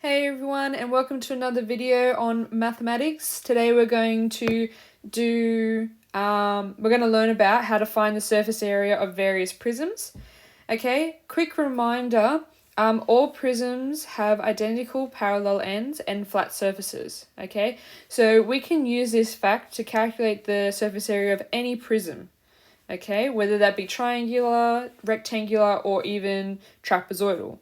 Hey everyone, and welcome to another video on mathematics. Today we're going to learn about how to find the surface area of various prisms. Okay, quick reminder, all prisms have identical parallel ends and flat surfaces. Okay, so we can use this fact to calculate the surface area of any prism. Okay, whether that be triangular, rectangular, or even trapezoidal.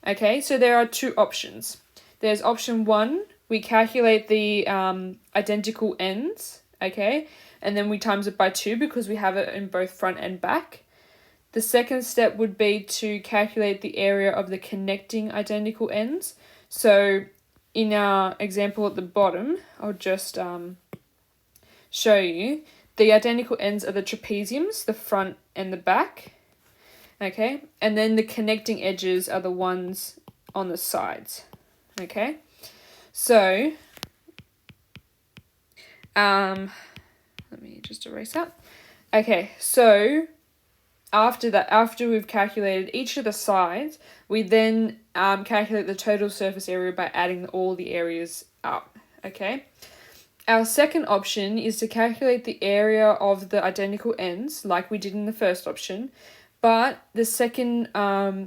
Okay, so there are two options. There's option 1, we calculate the identical ends, okay, and then we times it by 2 because we have it in both front and back. The second step would be to calculate the area of the connecting identical ends. So in our example at the bottom, I'll just show you. The identical ends are the trapeziums, the front and the back, okay, and then the connecting edges are the ones on the sides. Okay, so let me just erase that. Okay, so after we've calculated each of the sides, we then calculate the total surface area by adding all the areas up. Okay, our second option is to calculate the area of the identical ends like we did in the first option, but the second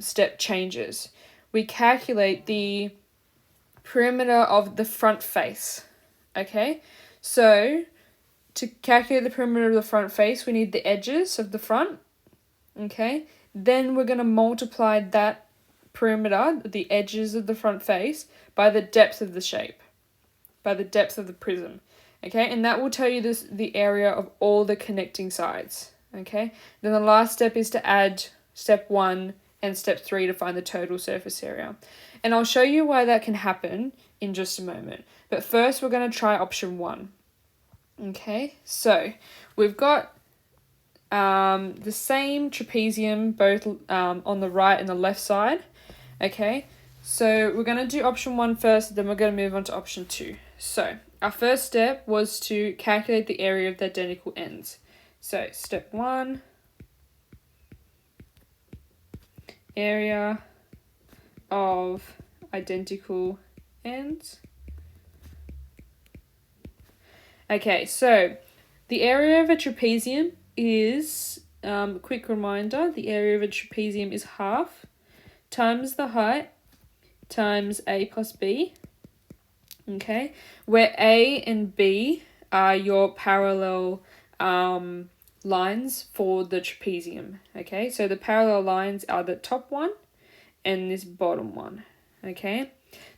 step changes. We calculate the perimeter of the front face. Okay, so to calculate the perimeter of the front face, we need the edges of the front. Okay, then we're going to multiply that perimeter, the edges of the front face, by the depth of the shape, by the depth of the prism. Okay, and that will tell you the area of all the connecting sides. Okay, then the last step is to add step 1 and step 3 to find the total surface area. And I'll show you why that can happen in just a moment. But first we're going to try option 1. Okay, so we've got the same trapezium both on the right and the left side. Okay, so we're going to do option 1 first, then we're going to move on to option 2. So our first step was to calculate the area of the identical ends. So step 1, area of identical ends. Okay, so the area of a trapezium is, quick reminder, the area of a trapezium is half times the height times a plus b. Okay, where a and b are your parallel lines for the trapezium. Okay, so the parallel lines are the top one and this bottom one. Okay,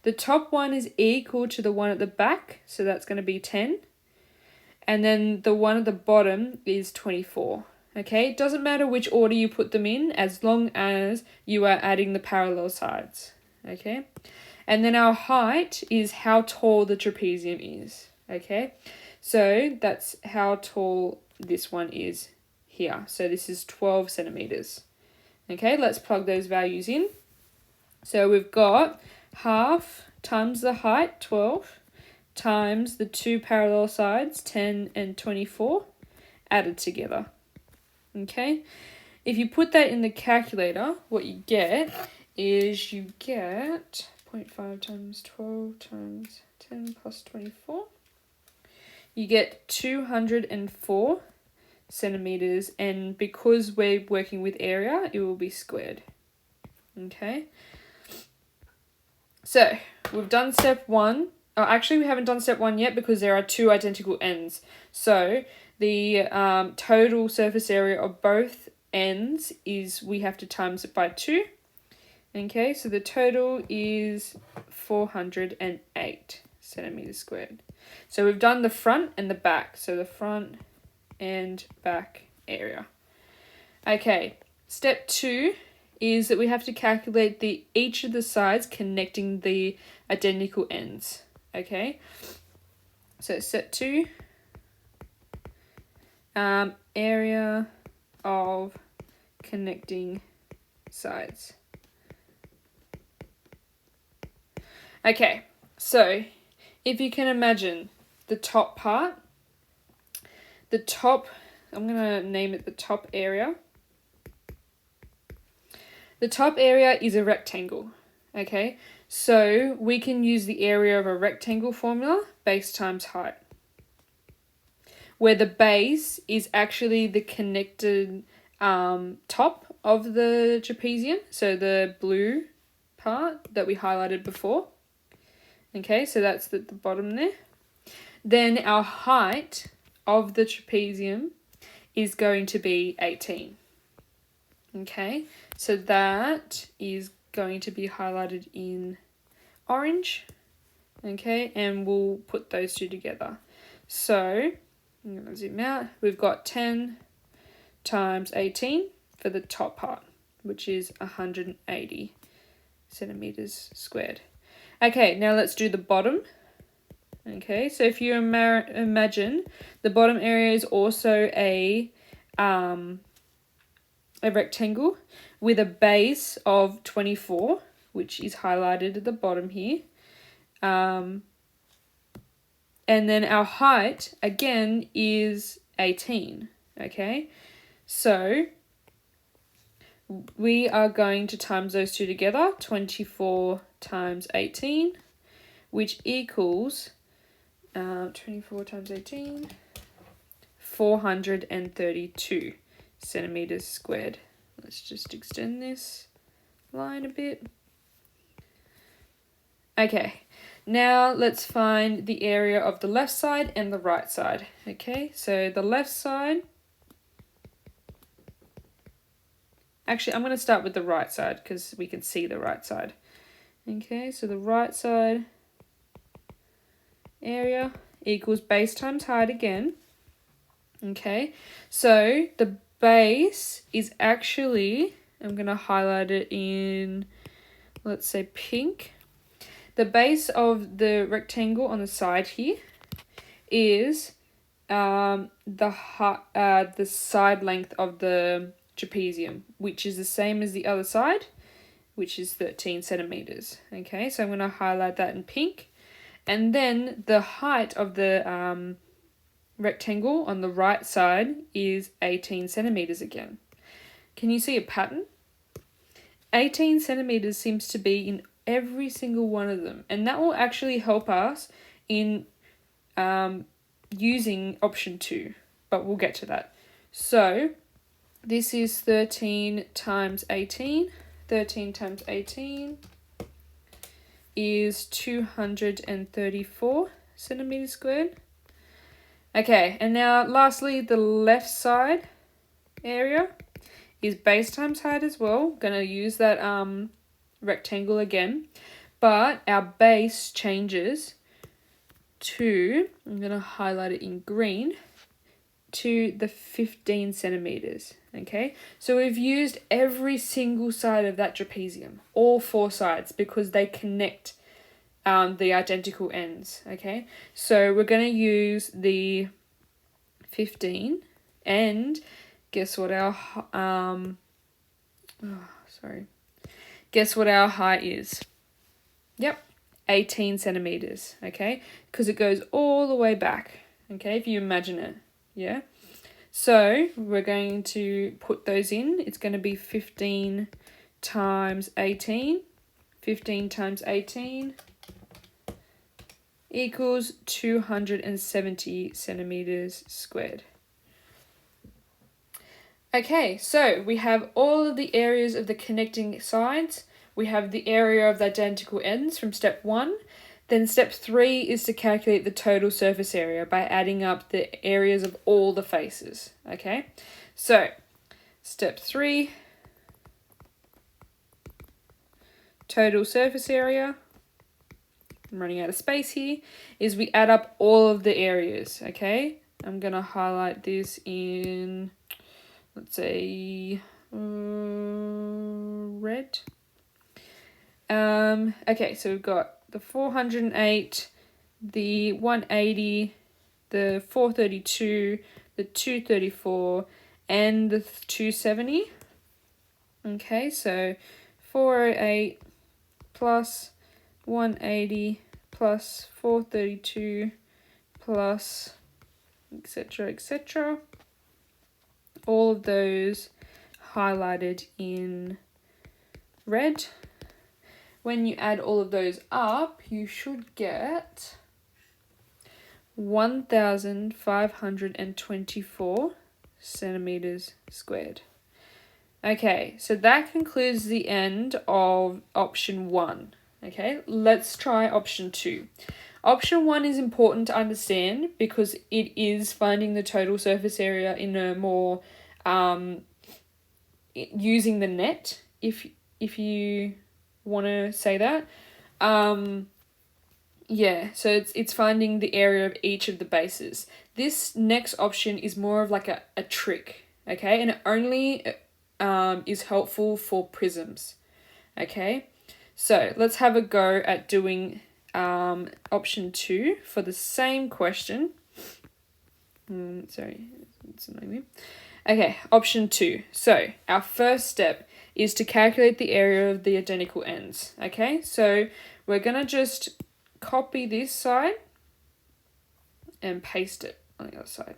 the top one is equal to the one at the back, so that's going to be 10, and then the one at the bottom is 24. Okay, it doesn't matter which order you put them in as long as you are adding the parallel sides. Okay, and then our height is how tall the trapezium is. Okay, so that's how tall this one is here. So this is 12 centimeters. Okay, let's plug those values in. So we've got half times the height, 12, times the two parallel sides, 10 and 24, added together. Okay, if you put that in the calculator, what you get is you get 0.5 times 12 times 10 plus 24. You get 204 centimeters, and because we're working with area, it will be squared. Okay, so we've done step 1. Oh, actually, we haven't done step 1 yet because there are two identical ends. So the total surface area of both ends is, we have to times it by 2. Okay, so the total is 408 centimeters squared. So we've done the front and the back. So the front and back area. Okay, step 2 is that we have to calculate each of the sides connecting the identical ends. Okay, so step 2, area of connecting sides. Okay, so if you can imagine the top part, I'm going to name it the top area. The top area is a rectangle. Okay, So we can use the area of a rectangle formula, base times height, where the base is actually the connected top of the trapezium, so the blue part that we highlighted before. Okay, so that's the bottom there. Then our height of the trapezium is going to be 18. Okay, so that is going to be highlighted in orange. Okay, and we'll put those two together. So I'm going to zoom out. We've got 10 times 18 for the top part, which is 180 centimeters squared. Okay, now let's do the bottom. Okay, so if you imagine, the bottom area is also a rectangle with a base of 24, which is highlighted at the bottom here. And then our height, again, is 18, okay? So we are going to times those two together, 24 times 18, which equals 24 times 18, 432 centimeters squared. Let's just extend this line a bit. Okay, now let's find the area of the left side and the right side. Okay, so the left side, actually I'm going to start with the right side because we can see the right side. Okay, so the right side area equals base times height again. Okay, so the base is actually, I'm going to highlight it in, let's say, pink. The base of the rectangle on the side here is the side length of the trapezium, which is the same as the other side, which is 13 centimeters. Okay, so I'm going to highlight that in pink. And then the height of the rectangle on the right side is 18 centimeters again. Can you see a pattern? 18 centimeters seems to be in every single one of them, and that will actually help us in using option 2, but we'll get to that. So this is 13 times 18. 13 times 18 is 234 centimeters squared. Okay, and now lastly, the left side area is base times height as well. Gonna use that rectangle again, but our base changes to, I'm gonna highlight it in green, to the 15 centimeters. Okay, so we've used every single side of that trapezium, all 4 sides, because they connect the identical ends. Okay, so we're going to use the 15, and guess what our guess what our height is? Yep, 18 centimeters. Okay, because it goes all the way back. Okay, if you imagine it. Yeah, so we're going to put those in. It's going to be 15 times 18. 15 times 18 equals 270 centimeters squared. Okay, so we have all of the areas of the connecting sides. We have the area of the identical ends from step 1. Then step 3 is to calculate the total surface area by adding up the areas of all the faces. Okay, so step 3, total surface area, I'm running out of space here, is we add up all of the areas. Okay, I'm going to highlight this in, let's say, red. Okay, so we've got the 408, the 180, the 432, the 234, and the 270. Okay, so 408 plus 180 plus 432 plus etc. etc. All of those highlighted in red. when you add all of those up, you should get 1,524 centimeters squared. Okay, so that concludes the end of option 1. Okay, let's try option 2. Option 1 is important to understand because it is finding the total surface area in a more using the net, if you want to say that. Yeah, so it's finding the area of each of the bases. This next option is more of like a trick, okay? And it only is helpful for prisms, okay? So let's have a go at doing option 2 for the same question. Sorry, it's annoying me. Okay, option 2. So our first step is to calculate the area of the identical ends, okay? So we're going to just copy this side and paste it on the other side.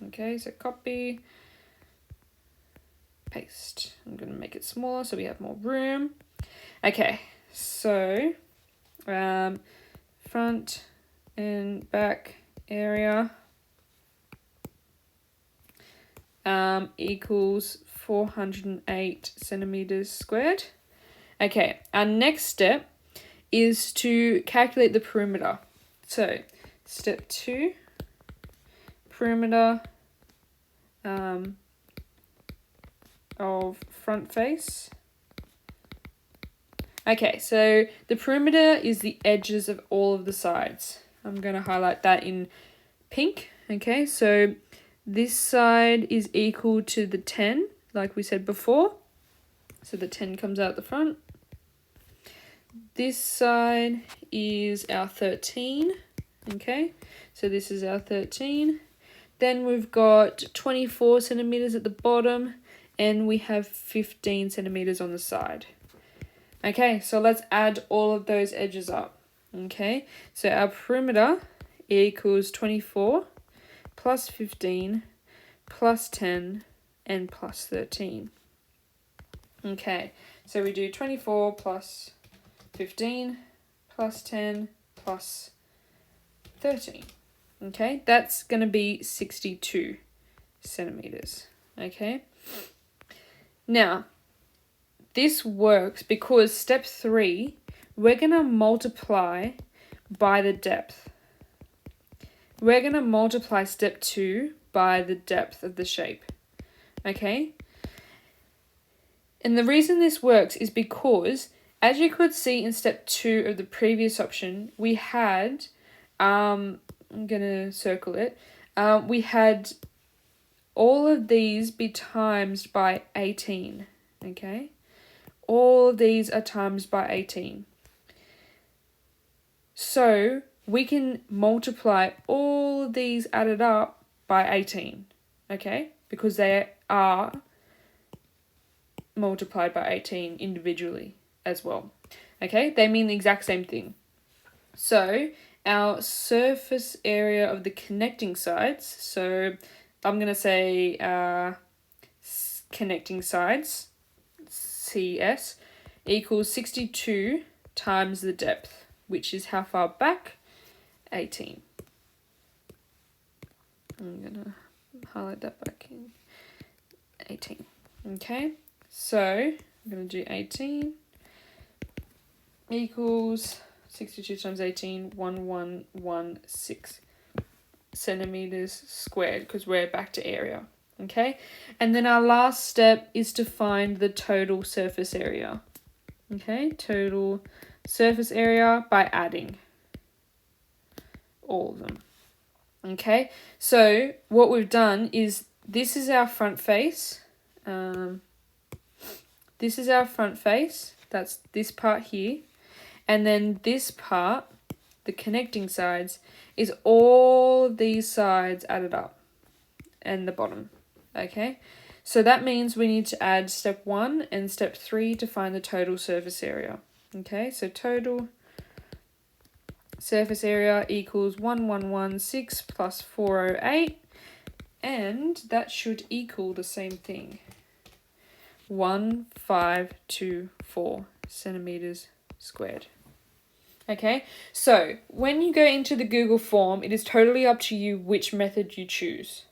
Okay, so copy, paste. I'm going to make it smaller so we have more room. Okay, so front and back area equals 408 centimeters squared. Okay, our next step is to calculate the perimeter. So step 2, perimeter of front face. Okay, so the perimeter is the edges of all of the sides. I'm going to highlight that in pink. Okay, so this side is equal to the 10, like we said before. So the 10 comes out the front. This side is our 13. Okay, so this is our 13. Then we've got 24 centimeters at the bottom, and we have 15 centimeters on the side. Okay, so let's add all of those edges up. Okay, so our perimeter equals 24 plus 15 plus 10 and plus 13. Okay, so we do 24 plus 15 plus 10 plus 13. Okay, that's going to be 62 centimeters. Okay, now this works because step 3, we're going to multiply by the depth. We're going to multiply step 2 by the depth of the shape. Okay, and the reason this works is because, as you could see in step 2 of the previous option, we had, I'm going to circle it, we had all of these be times by 18, okay? All of these are times by 18. So we can multiply all of these added up by 18, okay? Because they are multiplied by 18 individually as well. Okay, they mean the exact same thing. So our surface area of the connecting sides, so I'm going to say connecting sides, CS, equals 62 times the depth, which is how far back? 18. I'm going to highlight that back in 18. Okay, so I'm going to do 18 equals 62 times 18, 1116 centimeters squared, because we're back to area. Okay, and then our last step is to find the total surface area. Okay, total surface area by adding all of them. Okay, so what we've done is this is our front face. This is our front face. That's this part here. And then this part, the connecting sides, is all these sides added up and the bottom. Okay, so that means we need to add step 1 and step 3 to find the total surface area. Okay, so total surface area equals 1116 plus 408, and that should equal the same thing, 1524 centimeters squared. Okay, so when you go into the Google form, it is totally up to you which method you choose.